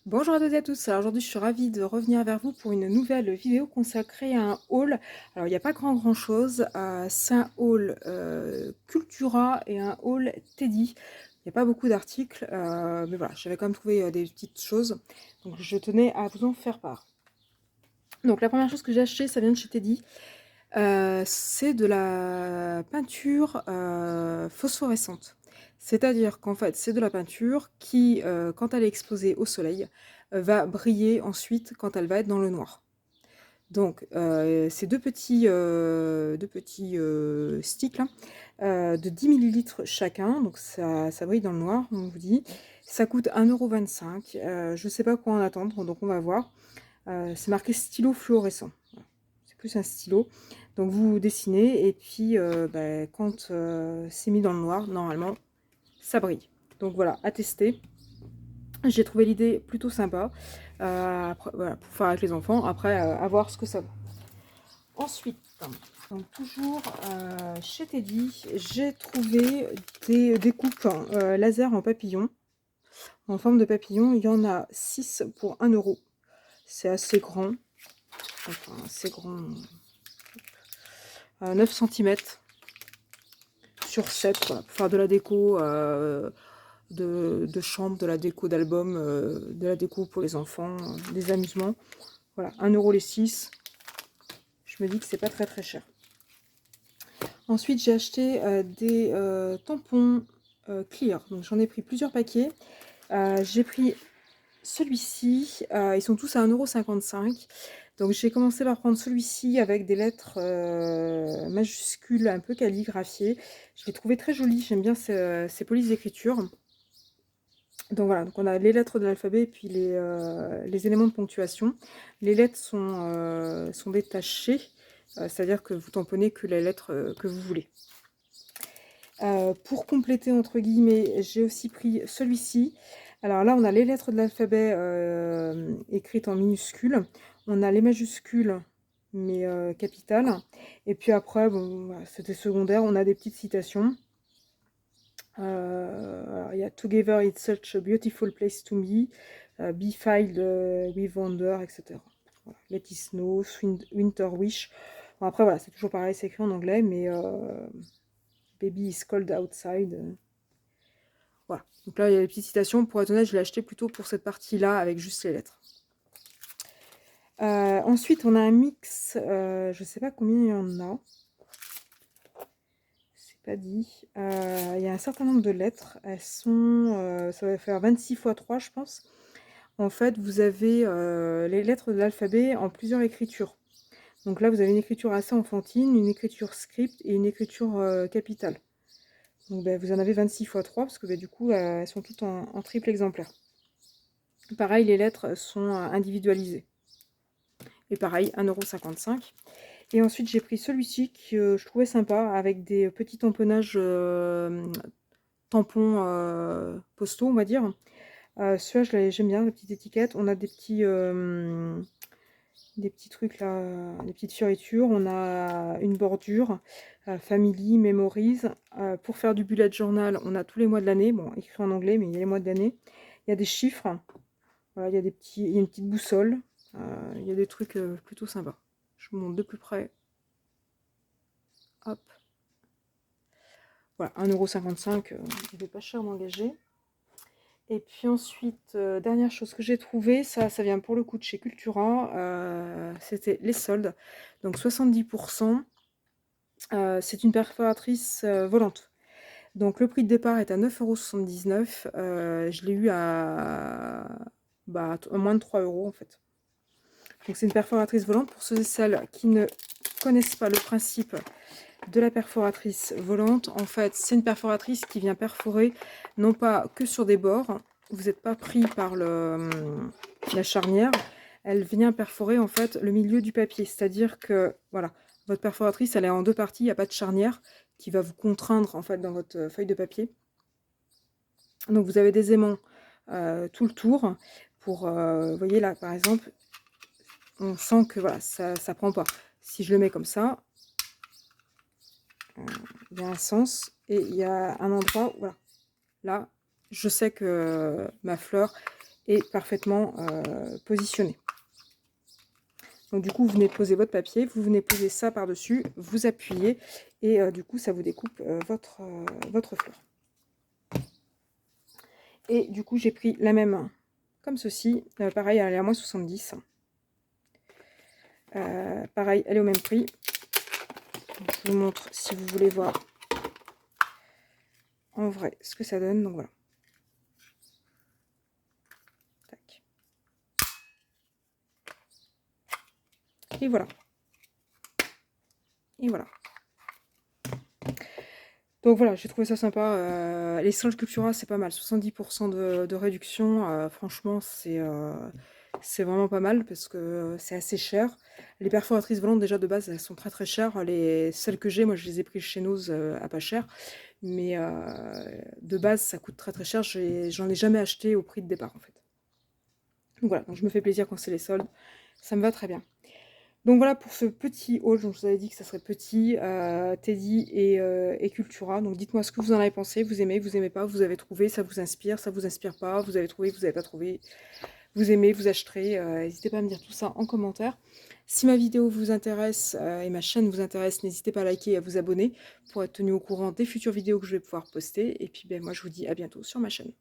Bonjour à toutes et à tous, alors aujourd'hui je suis ravie de revenir vers vous pour une nouvelle vidéo consacrée à un haul. Alors il n'y a pas grand chose, c'est un haul Cultura et un haul Teddy. Il n'y a pas beaucoup d'articles, mais voilà, j'avais quand même trouvé des petites choses, donc je tenais à vous en faire part. Donc la première chose que j'ai acheté, ça vient de chez Teddy, c'est de la peinture phosphorescente. C'est-à-dire qu'en fait, c'est de la peinture qui, quand elle est exposée au soleil, va briller ensuite quand elle va être dans le noir. Donc, c'est deux petits sticks là, de 10 millilitres chacun, donc ça brille dans le noir, on vous dit. Ça coûte 1,25 €. Je ne sais pas quoi en attendre, donc on va voir. C'est marqué stylo fluorescent. Voilà. C'est plus un stylo. Donc vous dessinez et puis quand c'est mis dans le noir, normalement, ça brille. Donc voilà, à tester. J'ai trouvé l'idée plutôt sympa. Après, voilà, pour faire avec les enfants. Après, à voir ce que ça vaut. Ensuite, donc toujours chez Teddy, j'ai trouvé des découpes laser en papillon. En forme de papillon, il y en a 6 pour 1 €. C'est assez grand. Enfin, assez grand. 9 cm sur 7, voilà, pour faire de la déco de chambre, de la déco d'album, de la déco pour les enfants, des amusements. Voilà, 1 € les 6. Je me dis que c'est pas très cher. Ensuite, j'ai acheté des tampons clear. Donc j'en ai pris plusieurs paquets. J'ai pris celui-ci, ils sont tous à 1,55 €. Donc j'ai commencé par prendre celui-ci avec des lettres majuscules un peu calligraphiées. Je l'ai trouvé très joli, j'aime bien ces polices d'écriture. Donc voilà, donc on a les lettres de l'alphabet et puis les éléments de ponctuation. Les lettres sont détachées, c'est-à-dire que vous tamponnez que les lettres que vous voulez. Pour compléter entre guillemets, j'ai aussi pris celui-ci. Alors là, on a les lettres de l'alphabet écrites en minuscules. On a les majuscules, mais capitales. Et puis après, bon, voilà, c'était secondaire. On a des petites citations. Alors, il y a Together it's such a beautiful place to me. Be filled with wonder, etc. Voilà. Let it snow, winter wish. Bon, après, voilà, c'est toujours pareil, c'est écrit en anglais, mais baby is cold outside. Voilà. Donc là, il y a des petites citations. Pour être honnête, je l'ai acheté plutôt pour cette partie-là, avec juste les lettres. Ensuite, on a un mix. Je ne sais pas combien il y en a. C'est pas dit. Il y a un certain nombre de lettres. Elles sont... ça va faire 26 x 3, je pense. En fait, vous avez les lettres de l'alphabet en plusieurs écritures. Donc là, vous avez une écriture assez enfantine, une écriture script et une écriture capitale. Donc vous en avez 26 x 3 parce que du coup, elles sont toutes en triple exemplaire. Pareil, les lettres sont individualisées. Et pareil, 1,55 €. Et ensuite, j'ai pris celui-ci que je trouvais sympa, avec des petits tamponnages tampons postaux, on va dire. Celui-là, j'aime bien, la petite étiquette. On a des petits trucs là, des petites fioritures. On a une bordure, Family, Memories. Pour faire du bullet journal, on a tous les mois de l'année. Bon, écrit en anglais, mais il y a les mois de l'année. Il y a des chiffres. Voilà, il y a une petite boussole. Il y a des trucs plutôt sympas. Je vous montre de plus près. Hop. Voilà, 1,55 €, il n'est pas cher d'engager. Et puis ensuite, dernière chose que j'ai trouvée, ça vient pour le coup de chez Cultura, c'était les soldes. Donc 70%, c'est une perforatrice volante. Donc le prix de départ est à 9,79 €. Je l'ai eu à moins de 3 € en fait. Donc c'est une perforatrice volante pour ceux et celles qui ne connaissent pas le principe de la perforatrice volante. En fait, c'est une perforatrice qui vient perforer non pas que sur des bords, vous n'êtes pas pris par la charnière, elle vient perforer en fait le milieu du papier, c'est-à-dire que voilà, votre perforatrice elle est en deux parties, il n'y a pas de charnière qui va vous contraindre en fait dans votre feuille de papier. Donc vous avez des aimants tout le tour pour, vous voyez là par exemple, on sent que voilà, ça prend pas. Si je le mets comme ça, il y a un sens et il y a un endroit où, voilà, là, je sais que ma fleur est parfaitement positionné. Donc du coup, vous venez poser votre papier, vous venez poser ça par-dessus, vous appuyez, et du coup, ça vous découpe votre fleur. Et du coup, j'ai pris la même comme ceci. Pareil, elle est à moins 70. Pareil, elle est au même prix. Donc, je vous montre si vous voulez voir en vrai ce que ça donne. Donc voilà. Tac. Et voilà. Et voilà. Donc voilà, j'ai trouvé ça sympa. Les Strange Sculptura, c'est pas mal. 70% de réduction. Franchement, c'est vraiment pas mal parce que c'est assez cher. Les perforatrices volantes, déjà de base, elles sont très très chères. Celles que j'ai, moi, je les ai prises chez Noz à pas cher. Mais de base, ça coûte très très cher. J'en ai jamais acheté au prix de départ, en fait. Donc voilà, donc je me fais plaisir quand c'est les soldes. Ça me va très bien. Donc voilà pour ce petit haul, donc je vous avais dit que ça serait petit, Teddy et Cultura. Donc dites-moi ce que vous en avez pensé, vous aimez pas, vous avez trouvé, ça vous inspire pas, vous avez trouvé, vous n'avez pas trouvé, vous aimez, vous acheterez. N'hésitez pas à me dire tout ça en commentaire. Si ma vidéo vous intéresse et ma chaîne vous intéresse, n'hésitez pas à liker et à vous abonner pour être tenu au courant des futures vidéos que je vais pouvoir poster. Et puis ben, moi je vous dis à bientôt sur ma chaîne.